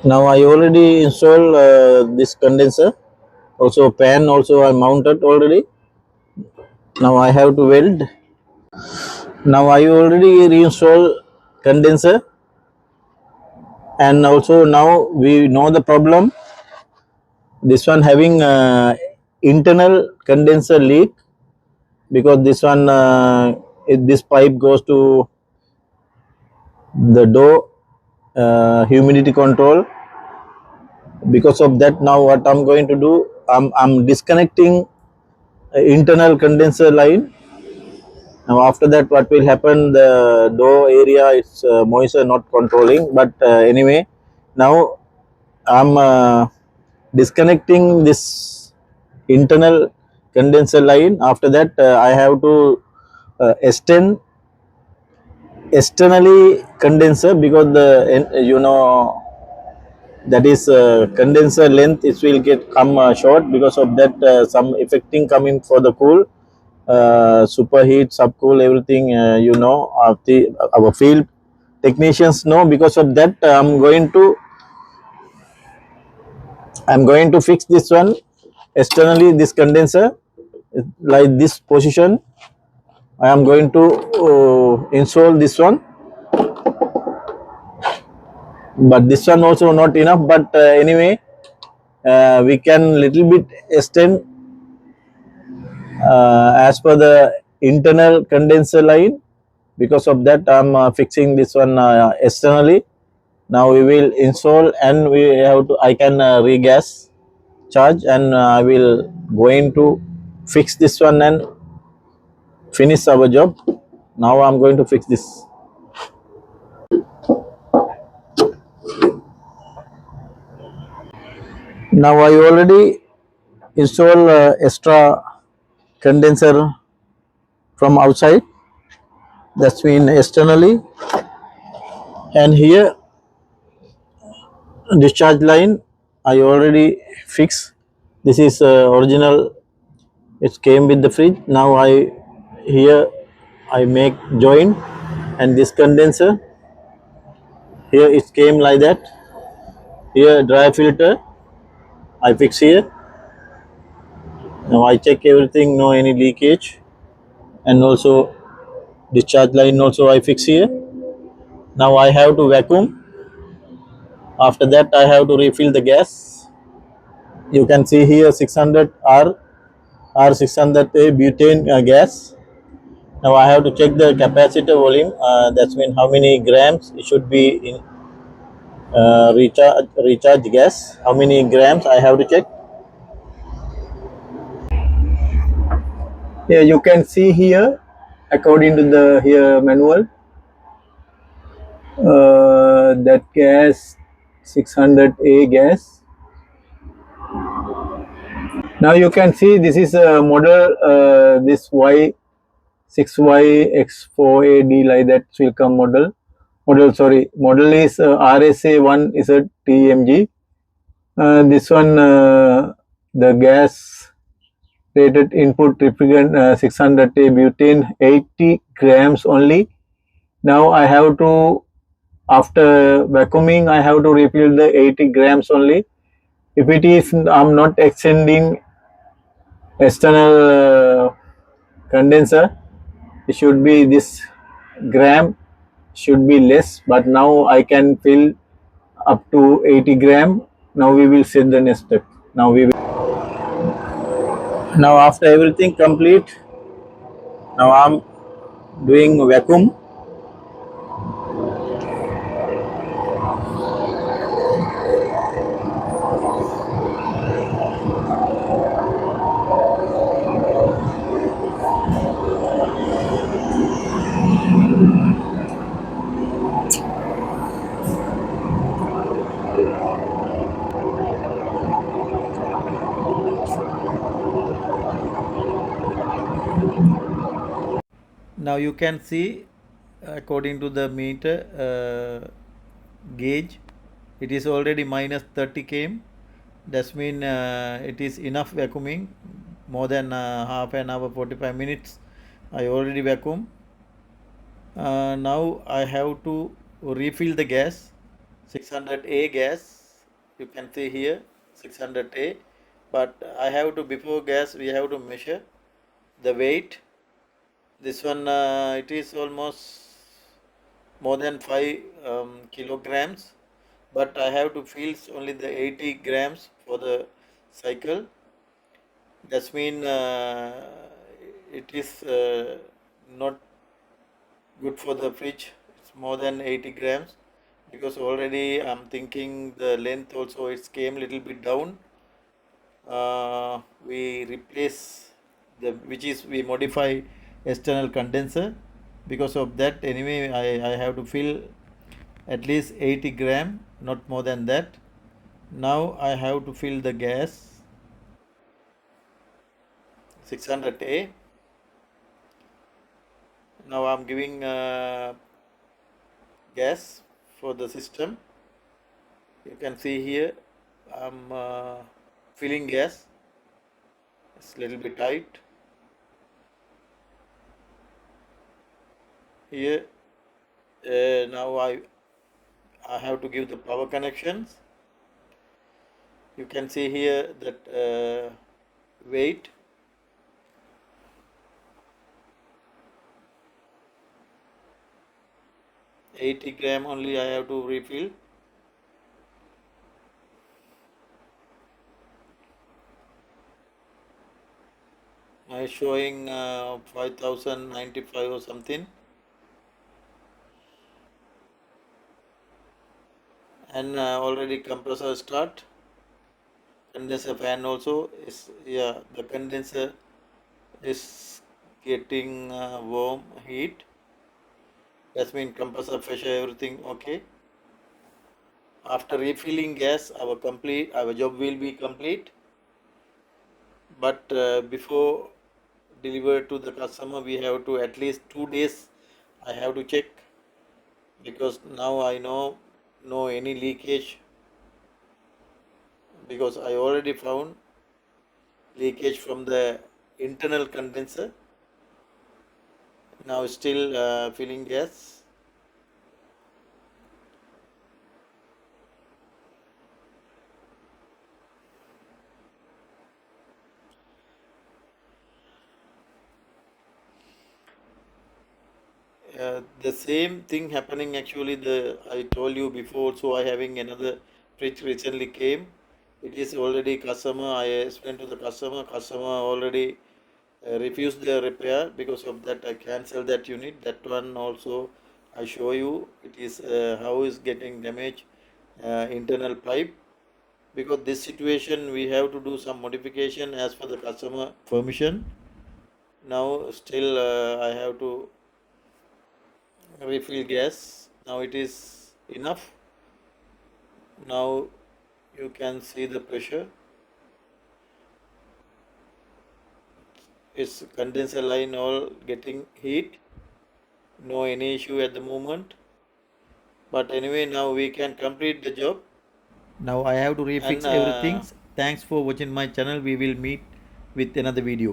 Now I already installed this condenser. Also pan also I mounted already. Now I have to weld. Now I already reinstall condenser, and also now we know the problem. This one having internal condenser leak, because this one this pipe goes to the door humidity control. Because of that, now what I'm going to do, I'm disconnecting internal condenser line. Now after that, what will happen, the door area is moisture not controlling, but anyway, now I'm disconnecting this internal condenser line. After that, I have to extend externally condenser, because the that is condenser length, it will get come short. Because of that, some affecting coming for the cool, superheat, subcool, everything, of the our field technicians know. Because of that, I'm going to fix this one externally, this condenser, like this position. I am going to install this one, but this one also not enough. But anyway, we can little bit extend as per the internal condenser line. Because of that, I'm fixing this one externally. Now we will install, and we have to, I can regas charge, and I will going to fix this one and finish our job. Now I'm going to fix this. Now I already install extra condenser from outside, that's mean externally. And here discharge line I already fixed. This is original, it came with the fridge. Now here I make joint, and this condenser here it came like that. Here dry filter I fix here. Now I check everything, no any leakage, and also discharge line also I fix here. Now I have to vacuum. After that, I have to refill the gas. You can see here 600 R 600 butane gas. Now I have to check the capacitor volume. That's mean how many grams it should be in recharge gas. How many grams I have to check. Yeah, you can see here, according to the here manual, that gas 600A gas. Now you can see this is a model, this Y6YX4AD, like that will come model. Model is RSA1 is a TMG. This one, the gas rated input refrigerant 600A butane 80 grams only. Now I have to, after vacuuming, I have to refill the 80 grams only. If it is, I'm not extending external condenser, it should be this gram should be less, but now I can fill up to 80 gram. Now we will set the next step. Now after everything complete, now I'm doing vacuum. Now you can see, according to the meter gauge, it is already minus 30 km. That means it is enough vacuuming, more than half an hour, 45 minutes I already vacuum. Now I have to refill the gas, 600A gas. You can see here 600A, but I have to, before gas we have to measure the weight. This one it is almost more than 5 kilograms, but I have to fill only the 80 grams for the cycle. That's mean it is not good for the fridge. It's more than 80 grams, because already I'm thinking the length also it came little bit down. We replace the, which is we modify external condenser. Because of that, anyway I have to fill at least 80 gram, not more than that. Now I have to fill the gas 600A. Now I'm giving gas for the system. You can see here I'm filling gas. It's a little bit tight. Here now I have to give the power connections. You can see here that weight. $80 only I have to refill. I showing 5095 or something. And already compressor start. Condenser fan also is, yeah, the condenser is getting warm heat. That means compressor pressure everything okay. After refilling gas, our job will be complete. But before deliver to the customer, we have to at least 2 days I have to check, because now I know no any leakage, because I already found leakage from the internal condenser. Now still filling gas. The same thing happening actually, the I told you before, so I having another fridge recently came. It is already customer, I explained to the customer already refused the repair. Because of that I cancel that unit. That one also I show you, it is how is getting damaged internal pipe. Because this situation we have to do some modification as per the customer permission. Now still I have to refill gas. Now it is enough. Now you can see the pressure. Its condenser line all getting heat. No any issue at the moment. But anyway, now we can complete the job. Now I have to refix everything. Thanks for watching my channel. We will meet with another video.